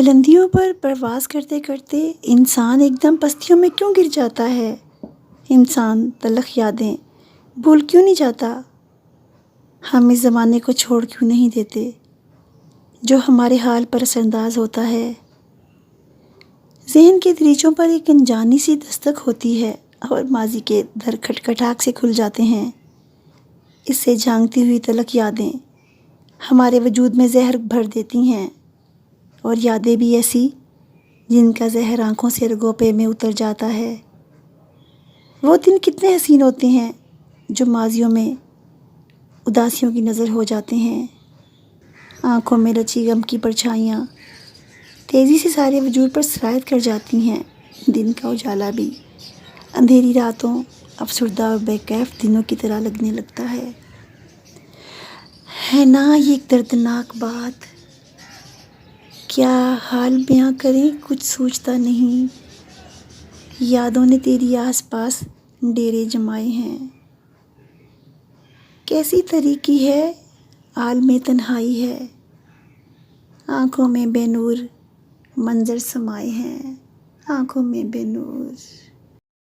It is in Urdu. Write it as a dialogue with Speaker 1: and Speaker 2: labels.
Speaker 1: بلندیوں پر پرواز کرتے کرتے انسان ایک دم پستیوں میں کیوں گر جاتا ہے؟ انسان تلخ یادیں بھول کیوں نہیں جاتا؟ ہم اس زمانے کو چھوڑ کیوں نہیں دیتے جو ہمارے حال پر اثر انداز ہوتا ہے؟ ذہن کے دریچوں پر ایک انجانی سی دستک ہوتی ہے اور ماضی کے در کھٹکھٹاک سے کھل جاتے ہیں۔ اس سے جھانکتی ہوئی تلخ یادیں ہمارے وجود میں زہر بھر دیتی ہیں، اور یادیں بھی ایسی جن کا زہر آنکھوں سے رگوں پہ میں اتر جاتا ہے۔ وہ دن کتنے حسین ہوتے ہیں جو ماضیوں میں اداسیوں کی نظر ہو جاتے ہیں۔ آنکھوں میں رچی غم کی پرچھائیاں تیزی سے سارے وجود پر سرایت کر جاتی ہیں۔ دن کا اجالا بھی اندھیری راتوں، افسردہ اور بے کیف دنوں کی طرح لگنے لگتا ہے۔ ہے نا یہ ایک دردناک بات، کیا حال بیاں کریں کچھ سوچتا نہیں، یادوں نے تیری آس پاس ڈیرے جمائے ہیں۔ کیسی طریقی ہے عالم تنہائی ہے، آنکھوں میں بے نور منظر سمائے ہیں، آنکھوں میں بے نور۔